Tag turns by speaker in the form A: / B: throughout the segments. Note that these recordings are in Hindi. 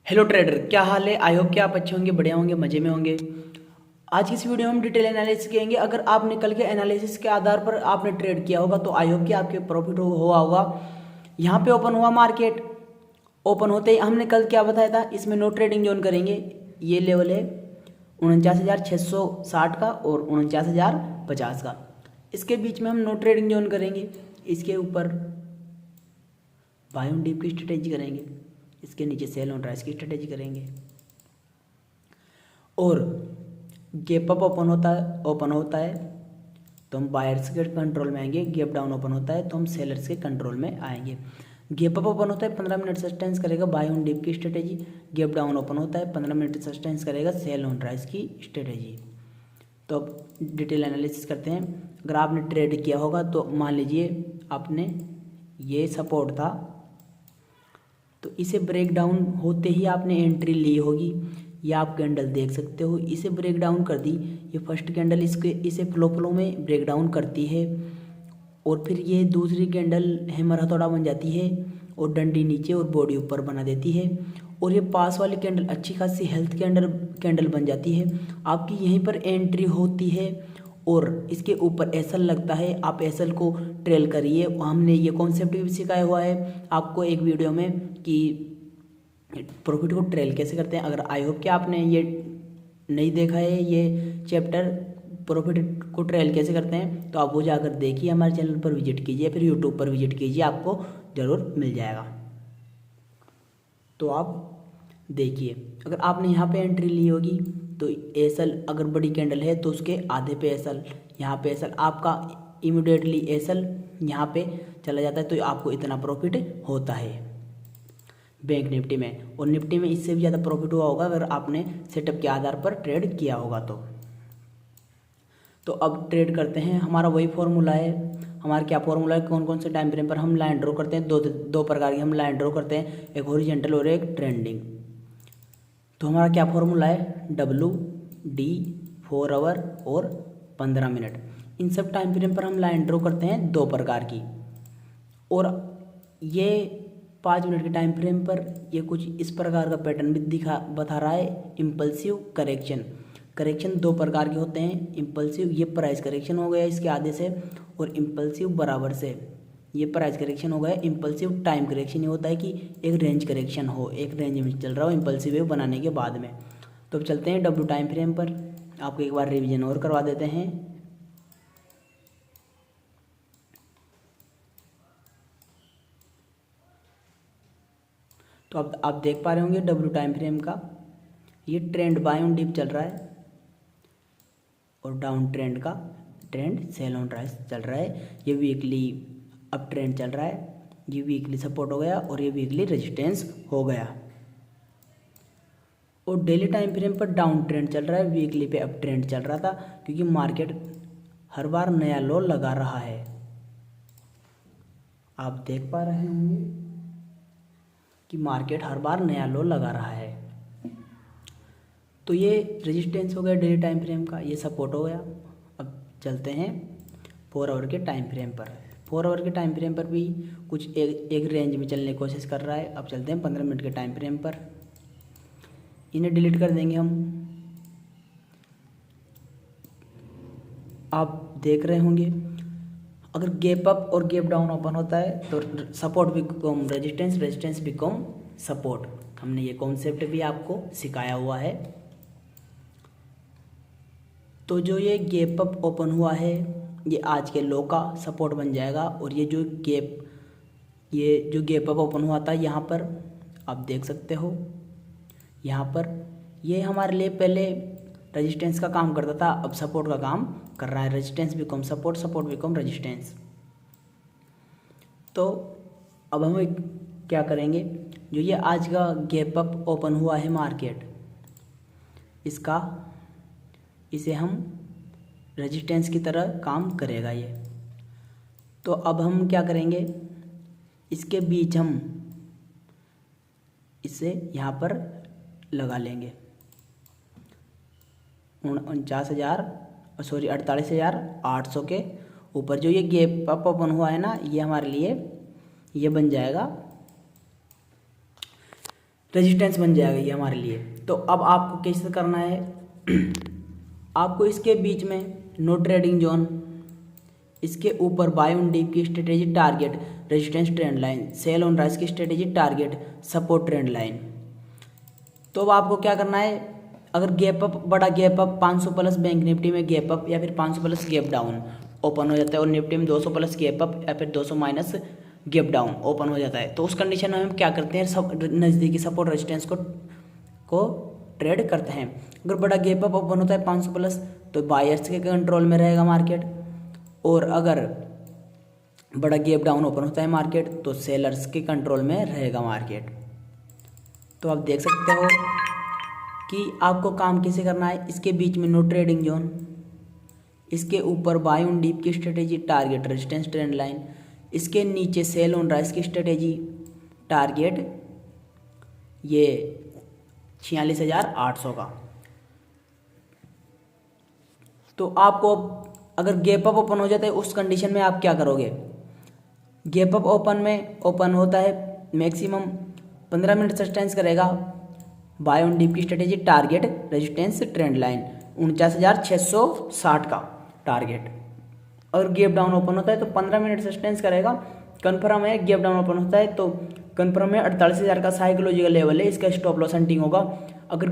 A: हेलो ट्रेडर, क्या हाल है। आई होप कि आप अच्छे होंगे, बढ़िया होंगे, मज़े में होंगे। आज की इस वीडियो में हम डिटेल एनालिसिस करेंगे। अगर आपने कल के एनालिसिस के आधार पर आपने ट्रेड किया होगा तो आई होप कि आपके प्रॉफिट हुआ होगा। यहाँ पे ओपन हुआ मार्केट। ओपन होते ही हमने कल क्या बताया था, इसमें नो ट्रेडिंग जोन करेंगे। ये लेवल है 49,660 का और 49,050 का। इसके बीच में हम नो ट्रेडिंग जोन करेंगे। इसके ऊपर बाय ऑन डिप की स्ट्रेटेजी करेंगे, इसके नीचे सेल ऑन राइस की स्ट्रेटेजी करेंगे। और गैप अप ओपन होता है तो हम बायर्स के कंट्रोल में आएंगे। गैप डाउन ओपन होता है तो हम सेलर्स के कंट्रोल में आएंगे। गैप अप ओपन होता है 15 मिनट सस्टेंस करेगा बाय ऑन डिप की स्ट्रेटेजी। गैप डाउन ओपन होता है 15 मिनट सस्टेंस करेगा सेल ऑन राइस की स्ट्रेटेजी। तो अब डिटेल एनालिसिस करते हैं। अगर आपने ट्रेड किया होगा तो मान लीजिए आपने ये सपोर्ट था, तो इसे ब्रेक डाउन होते ही आपने एंट्री ली होगी। ये आप कैंडल देख सकते हो, इसे ब्रेक डाउन कर दी। ये फर्स्ट कैंडल इसे फ्लो में ब्रेक डाउन करती है और फिर ये दूसरी कैंडल हैमर हथौड़ा बन जाती है और डंडी नीचे और बॉडी ऊपर बना देती है। और ये पास वाली कैंडल अच्छी खासी हेल्थ कैंडल बन जाती है। आपकी यहीं पर एंट्री होती है और इसके ऊपर एसएल लगता है। आप एसएल को ट्रेल करिए। हमने ये कॉन्सेप्ट भी सिखाया हुआ है आपको एक वीडियो में कि प्रॉफिट को ट्रेल कैसे करते हैं। अगर आई होप कि आपने ये नहीं देखा है ये चैप्टर प्रॉफिट को ट्रेल कैसे करते हैं, तो आप वो जाकर देखिए, हमारे चैनल पर विजिट कीजिए, फिर यूट्यूब पर विजिट कीजिए, आपको ज़रूर मिल जाएगा। तो आप देखिए, अगर आपने यहाँ पे एंट्री ली होगी तो एसएल अगर बड़ी कैंडल है तो उसके आधे पे एसएल, यहाँ पे एसएल आपका इमीडिएटली एसएल यहाँ पे चला जाता है, तो आपको इतना प्रॉफिट होता है बैंक निफ्टी में। और निफ्टी में इससे भी ज़्यादा प्रॉफिट हुआ होगा अगर आपने सेटअप के आधार पर ट्रेड किया होगा तो अब ट्रेड करते हैं। हमारा वही फॉर्मूला है। हमारा क्या फॉर्मूला है, कौन कौन से टाइम फ्रेम पर हम लाइन ड्रॉ करते हैं। दो प्रकार की हम लाइन ड्रॉ करते हैं, एक हॉरिजॉन्टल और एक ट्रेंडिंग। तो हमारा क्या फॉर्मूला है, WD 4 आवर और 15 मिनट। इन सब टाइम फ्रेम पर हम लाइन ड्रॉ करते हैं दो प्रकार की। और ये 5 मिनट के टाइम फ्रेम पर ये कुछ इस प्रकार का पैटर्न भी बता रहा है। इम्पल्सिव करेक्शन दो प्रकार के होते हैं। इम्पल्सिव ये प्राइस करेक्शन हो गया इसके आधे से, और इम्पल्सिव बराबर से ये प्राइस करेक्शन हो गया। इम्पल्सिव टाइम करेक्शन ये होता है कि एक रेंज करेक्शन हो, एक रेंज में चल रहा हो इम्पल्सिव वेव बनाने के बाद में। तो अब चलते हैं W टाइम फ्रेम पर, आपको एक बार रिवीजन और करवा देते हैं। तो अब आप देख पा रहे होंगे W टाइम फ्रेम का ये ट्रेंड बाय ऑन डिप चल रहा है और डाउन ट्रेंड का ट्रेंड सेल ऑन राइस चल रहा है। ये वीकली अप ट्रेंड चल रहा है, ये वीकली सपोर्ट हो गया और ये वीकली रेजिस्टेंस हो गया। और डेली टाइम फ्रेम पर डाउन ट्रेंड चल रहा है, वीकली पे अप ट्रेंड चल रहा था, क्योंकि मार्केट हर बार नया लो लगा रहा है। आप देख पा रहे होंगे कि मार्केट हर बार नया लो लगा रहा है। तो ये रेजिस्टेंस हो गया डेली टाइम फ्रेम का, ये सपोर्ट हो गया। अब चलते हैं 4 आवर के टाइम फ्रेम पर। 4 आवर के टाइम फ्रेम पर भी कुछ एक रेंज में चलने की कोशिश कर रहा है। अब चलते हैं 15 मिनट के टाइम फ्रेम पर, इन्हें डिलीट कर देंगे हम। आप देख रहे होंगे अगर गैप अप और गैप डाउन ओपन होता है तो support become resistance, resistance become support. हमने ये कॉन्सेप्ट भी आपको सिखाया हुआ है। तो जो ये गैप अप ओपन हुआ है ये आज के लो का सपोर्ट बन जाएगा। और ये जो गैप अप ओपन हुआ था यहाँ पर आप देख सकते हो, यहाँ पर ये हमारे लिए पहले रेजिस्टेंस का काम करता था, अब सपोर्ट का काम कर रहा है। Resistance become support, support become resistance. तो अब हम क्या करेंगे, जो ये आज का गैप अप ओपन हुआ है मार्केट, इसे हम रेजिस्टेंस की तरह काम करेगा ये। तो अब हम क्या करेंगे, इसके बीच हम इसे यहाँ पर लगा लेंगे 48,800 के ऊपर। जो ये गैप अप ओपन हुआ है ना, ये हमारे लिए ये बन जाएगा रेजिस्टेंस बन जाएगा ये हमारे लिए। तो अब आपको कैसे करना है, आपको इसके बीच में नो ट्रेडिंग जोन, इसके ऊपर बाय ऑन डीप की strategy target resistance trend line, sell on rise की strategy target support trend line. तो अब आपको क्या करना है, अगर गैप अप, बड़ा gap up 500 plus bank Nifty में गैप अप या फिर 500 प्लस गैप डाउन ओपन हो जाता है और निफ्टी में 200 प्लस गैप अप या फिर 200 माइनस गैप डाउन ओपन हो जाता है, तो उस कंडीशन में हम क्या करते हैं, सब नज़दीकी सपोर्ट रेजिस्टेंस को ट्रेड करते हैं। अगर बड़ा गैप अप ओपन होता है 500 प्लस तो बायर्स के कंट्रोल में रहेगा मार्केट, और अगर बड़ा गैप डाउन ओपन होता है मार्केट तो सेलर्स के कंट्रोल में रहेगा मार्केट। तो आप देख सकते हो कि आपको काम कैसे करना है, इसके बीच में नो ट्रेडिंग जोन, इसके ऊपर बाय ऑन डीप की strategy target resistance trend line, इसके नीचे सेल ऑन राइज की स्ट्रेटेजी टारगेट ये 46,800 का। तो आपको अगर गैप अप ओपन हो जाता है उस कंडीशन में आप क्या करोगे, गैप अप ओपन होता है मैक्सिमम 15 मिनट सस्टेंस करेगा, बाय ऑन डीप की strategy target resistance trend line 49,660 का टारगेट। और गैप डाउन ओपन होता है तो 15 मिनट सस्टेंस करेगा, कन्फर्म है। गैप डाउन ओपन होता है तो कन्फर्म है 48,000 का साइकोलॉजिकल लेवल है, इसका स्टॉप लॉस हंटिंग होगा। अगर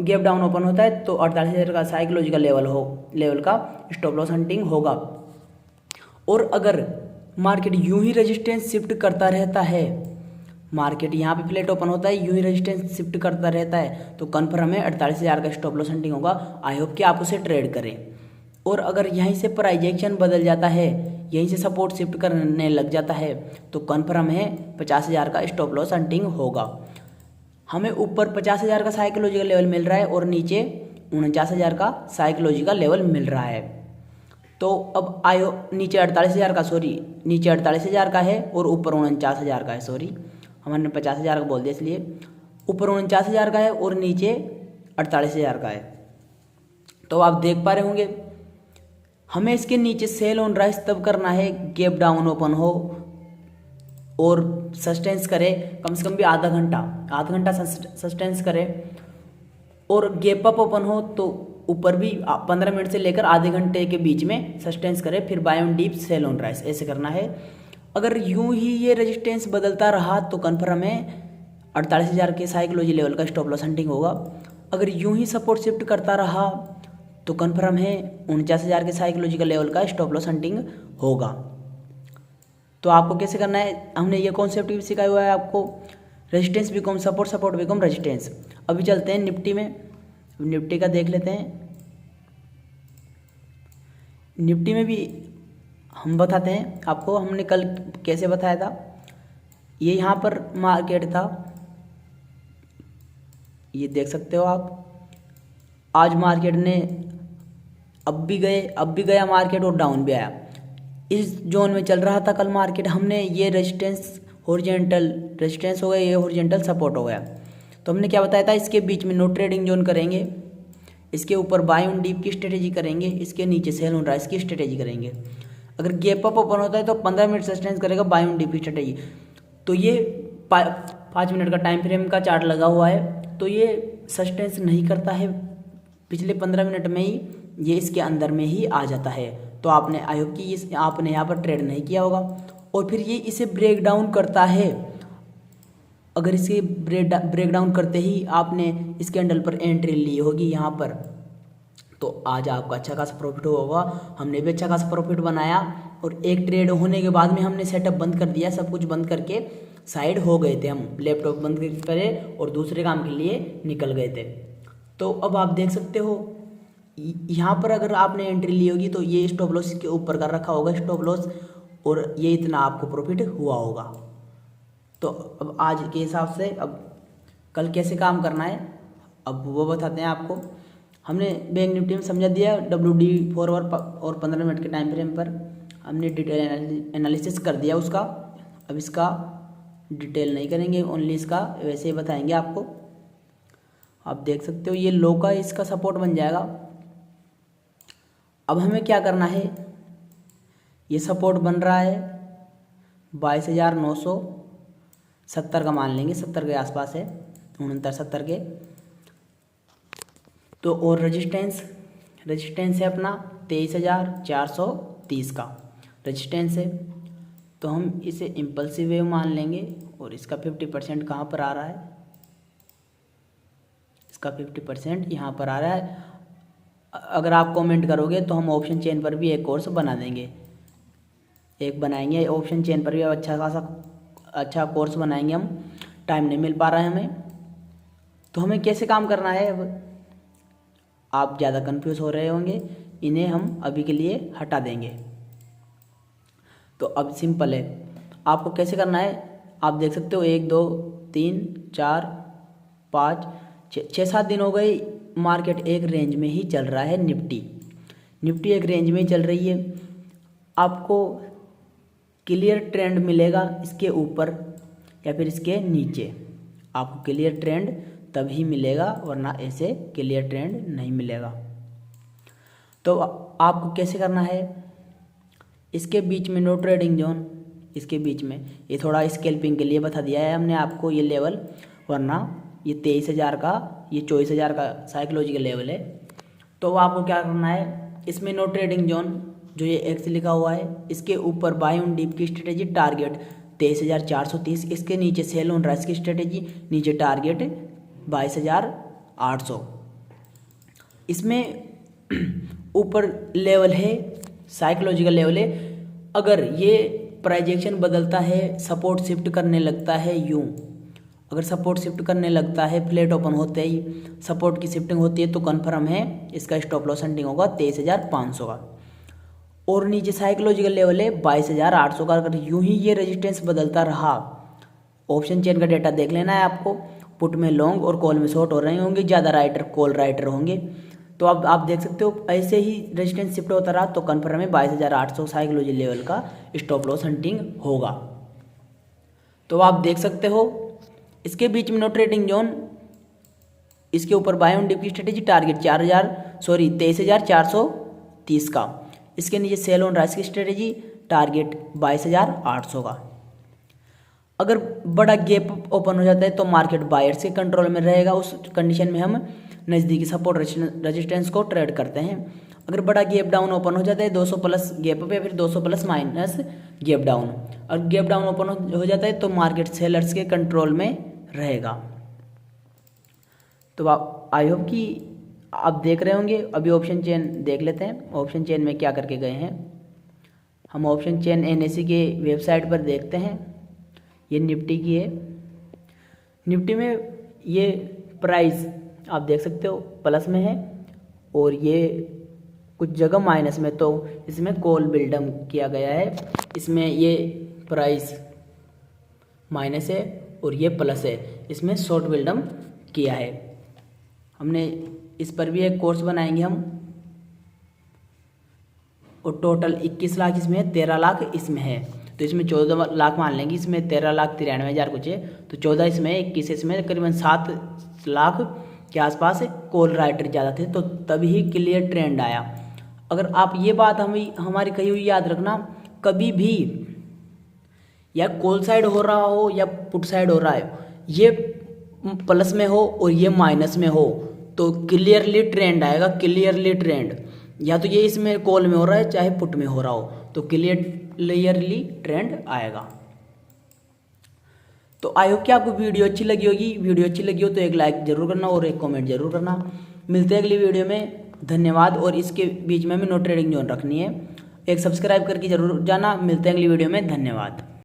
A: गैप डाउन ओपन होता है तो 48,000 का साइकोलॉजिकल लेवल का स्टॉप लॉस हंटिंग होगा। और अगर मार्केट यूं ही रेजिस्टेंस शिफ्ट करता रहता है, मार्केट यहाँ पे फ्लैट ओपन होता है यूं ही रेजिस्टेंस शिफ्ट करता रहता है तो कन्फर्म है 48,000 का स्टॉप लॉस हंटिंग होगा। आई होप कि आप उसे ट्रेड करें। और अगर यहीं से प्राइस एक्शन बदल जाता है, यहीं से सपोर्ट शिफ्ट करने लग जाता है तो कन्फर्म है 50,000 का स्टॉप लॉस हंटिंग होगा। हमें ऊपर 50,000 का साइकोलॉजिकल लेवल मिल रहा है और नीचे 49,000 का साइकोलॉजिकल लेवल मिल रहा है। तो अब आयो नीचे 48,000 का है और ऊपर 49,000 का है, सॉरी हमने 50,000 का बोल दिया इसलिए, ऊपर 49,000 का है और नीचे 48,000 का है। तो आप देख पा रहे होंगे हमें इसके नीचे सेल ऑन राइज तब करना है गैप डाउन ओपन हो और सस्टेंस करे, कम से कम भी आधा घंटा सस्टेंस करे, और गैप अप ओपन हो तो ऊपर भी 15 मिनट से लेकर आधे घंटे के बीच में सस्टेंस करे, फिर buy on dip sell on rise ऐसे करना है। अगर यूं ही ये रेजिस्टेंस बदलता रहा तो कन्फर्म है 48,000 के साइकोलॉजी लेवल का स्टॉप लॉस हंटिंग होगा। अगर यूं ही सपोर्ट शिफ्ट करता रहा तो कन्फर्म है 49,000 के साइकोलॉजिकल लेवल का स्टॉप लॉस हंटिंग होगा। तो आपको कैसे करना है, हमने ये कॉन्सेप्ट भी सिखाया हुआ है आपको, resistance become support, support become resistance. अभी चलते हैं निफ्टी में, निफ्टी का देख लेते हैं। निफ्टी में भी हम बताते हैं आपको, हमने कल कैसे बताया था। ये यहाँ पर मार्केट था, ये देख सकते हो आप। आज मार्केट ने अब भी गया मार्केट और डाउन भी आया। इस जोन में चल रहा था कल मार्केट, हमने ये रेजिस्टेंस हॉरिजॉन्टल रेजिस्टेंस हो गया, ये हॉरिजॉन्टल सपोर्ट हो गया। तो हमने क्या बताया था, इसके बीच में नो ट्रेडिंग जोन करेंगे, इसके ऊपर बाय ऑन डीप की स्ट्रेटेजी करेंगे, इसके नीचे सेल ऑन राइज की स्ट्रेटेजी करेंगे। अगर गैप अप ओपन होता है तो 15 मिनट सस्टेंस करेगा बाय ऑन डीप की स्ट्रेटेजी। तो ये 5 मिनट का टाइम फ्रेम का चार्ट लगा हुआ है, तो ये सस्टेंस नहीं करता है, पिछले 15 मिनट में ही ये इसके अंदर में ही आ जाता है। तो आपने आई होप कि आपने यहाँ पर ट्रेड नहीं किया होगा। और फिर ये इसे ब्रेक डाउन करता है, अगर इसे ब्रेक डाउन करते ही आपने इसके कैंडल पर एंट्री ली होगी यहाँ पर, तो आज आपका अच्छा खासा प्रॉफिट होगा। हमने भी अच्छा खासा प्रॉफिट बनाया और एक ट्रेड होने के बाद में हमने सेटअप बंद कर दिया, सब कुछ बंद करके साइड हो गए थे, हम लैपटॉप बंद करे और दूसरे काम के लिए निकल गए थे। तो अब आप देख सकते हो यहाँ पर अगर आपने एंट्री ली होगी तो ये स्टॉप लॉस के ऊपर कर रखा होगा स्टॉप लॉस, और ये इतना आपको प्रॉफिट हुआ होगा। तो अब आज के हिसाब से अब कल कैसे काम करना है अब वो बताते हैं आपको। हमने बैंक निफ्टी में समझा दिया, WD फॉरवर्ड और 15 मिनट के टाइम फ्रेम पर हमने डिटेल एनालिसिस कर दिया उसका। अब इसका डिटेल नहीं करेंगे, ओनली इसका वैसे ही बताएंगे आपको। आप देख सकते हो ये लो का इसका सपोर्ट बन जाएगा। अब हमें क्या करना है, ये सपोर्ट बन रहा है 22,970 का, मान लेंगे 70 के आसपास है। 69-70 के। तो और रेजिस्टेंस है अपना 23,430 का रेजिस्टेंस है। तो हम इसे इम्पल्सिव वेव मान लेंगे और इसका 50% कहाँ पर आ रहा है, इसका 50% यहाँ पर आ रहा है। अगर आप कमेंट करोगे तो हम ऑप्शन चेन पर भी एक कोर्स बना देंगे, एक बनाएंगे ऑप्शन चेन पर भी अच्छा खासा अच्छा कोर्स बनाएंगे हम। टाइम नहीं मिल पा रहा है हमें, तो हमें कैसे काम करना है अब आप ज़्यादा कंफ्यूज हो रहे होंगे, इन्हें हम अभी के लिए हटा देंगे। तो अब सिंपल है, आपको कैसे करना है आप देख सकते हो। 1 2 3 4 5 6 7 दिन हो गए, मार्केट एक रेंज में ही चल रहा है। निफ्टी एक रेंज में ही चल रही है। आपको क्लियर ट्रेंड मिलेगा इसके ऊपर या फिर इसके नीचे, आपको क्लियर ट्रेंड तभी मिलेगा, वरना ऐसे क्लियर ट्रेंड नहीं मिलेगा। तो आपको कैसे करना है, इसके बीच में नो ट्रेडिंग जोन, इसके बीच में ये थोड़ा स्कैल्पिंग के लिए बता दिया है हमने आपको ये लेवल, वरना ये 23,000 का ये 24,000 का साइकोलॉजिकल लेवल है। तो आपको क्या करना है, इसमें नो ट्रेडिंग जोन जो ये एक्स लिखा हुआ है, इसके ऊपर बाय ऑन डीप की स्ट्रेटेजी टारगेट 23,430, इसके नीचे सेल ऑन राइज की स्ट्रेटेजी, नीचे टारगेट 22,800। इसमें ऊपर लेवल है साइकोलॉजिकल लेवल है। अगर ये प्राइजेक्शन बदलता है, सपोर्ट शिफ्ट करने लगता है यूं, अगर सपोर्ट शिफ्ट करने लगता है फ्लैट ओपन होते ही सपोर्ट की शिफ्टिंग होती है, तो कन्फर्म है इसका स्टॉप लॉस हंटिंग होगा 23,500 का। और नीचे साइकोलॉजिकल लेवल है 22,800 का। अगर यूं ही ये रेजिस्टेंस बदलता रहा, ऑप्शन चेन का डेटा देख लेना है आपको, पुट में लॉन्ग और कॉल में शॉर्ट हो रहे होंगे, ज़्यादा राइटर कॉल राइटर होंगे। तो अब आप देख सकते हो ऐसे ही रेजिस्टेंस शिफ्ट होता रहा तो कन्फर्म है 22,800 साइकोलॉजी लेवल का स्टॉप लॉस हंटिंग होगा। तो आप देख सकते हो इसके बीच में नो ट्रेडिंग जोन, इसके ऊपर बाय ऑन डिप की स्ट्रेटेजी टारगेट 23,430 का, इसके नीचे सेल ऑन राइज की स्ट्रेटेजी टारगेट 22,800 का। अगर बड़ा गैप ओपन हो जाता है तो मार्केट बायर्स के कंट्रोल में रहेगा, उस कंडीशन में हम नज़दीकी सपोर्ट रेजिस्टेंस को ट्रेड करते हैं। अगर बड़ा गैप डाउन ओपन हो जाता है 200 प्लस गैप पे, फिर 200 प्लस माइनस गैप डाउन, और गैप डाउन ओपन हो जाता है तो मार्केट सेलर्स के कंट्रोल में रहेगा। तो आप आई होप कि आप देख रहे होंगे। अभी ऑप्शन चेन देख लेते हैं, ऑप्शन चेन में क्या करके गए हैं हम। ऑप्शन चेन NSE के वेबसाइट पर देखते हैं, ये निफ्टी की है। निफ्टी में ये प्राइस आप देख सकते हो प्लस में है और ये कुछ जगह माइनस में, तो इसमें कॉल बिल्डअप किया गया है। इसमें ये प्राइस माइनस है और ये प्लस है, इसमें शॉर्ट बिल्डअप किया है हमने। इस पर भी एक कोर्स बनाएंगे हम, और टोटल 21 लाख इसमें है, 13 लाख इसमें है, तो इसमें 14 लाख मान लेंगे। इसमें 13,93,000 कुछ है, तो 14 इसमें, 21 इसमें, करीबन 7 लाख के आसपास कॉल राइटर ज़्यादा थे, तो तभी क्लियर ट्रेंड आया। अगर आप ये बात हमारी कही हुई याद रखना, कभी भी या कॉल साइड हो रहा हो या पुट साइड हो रहा है, ये प्लस में हो और ये माइनस में हो तो क्लियरली ट्रेंड आएगा, क्लियरली ट्रेंड। या तो ये इसमें कॉल में हो रहा है चाहे पुट में हो रहा हो, तो क्लियरली ट्रेंड आएगा। तो आई होप कि आपको वीडियो अच्छी लगी होगी। वीडियो अच्छी लगी हो तो एक लाइक जरूर करना और एक कमेंट जरूर करना। मिलते हैं अगली वीडियो में, धन्यवाद। और इसके बीच में हमें नो ट्रेडिंग जोन रखनी है, एक सब्सक्राइब करके जरूर जाना। मिलते हैं अगली वीडियो में, धन्यवाद।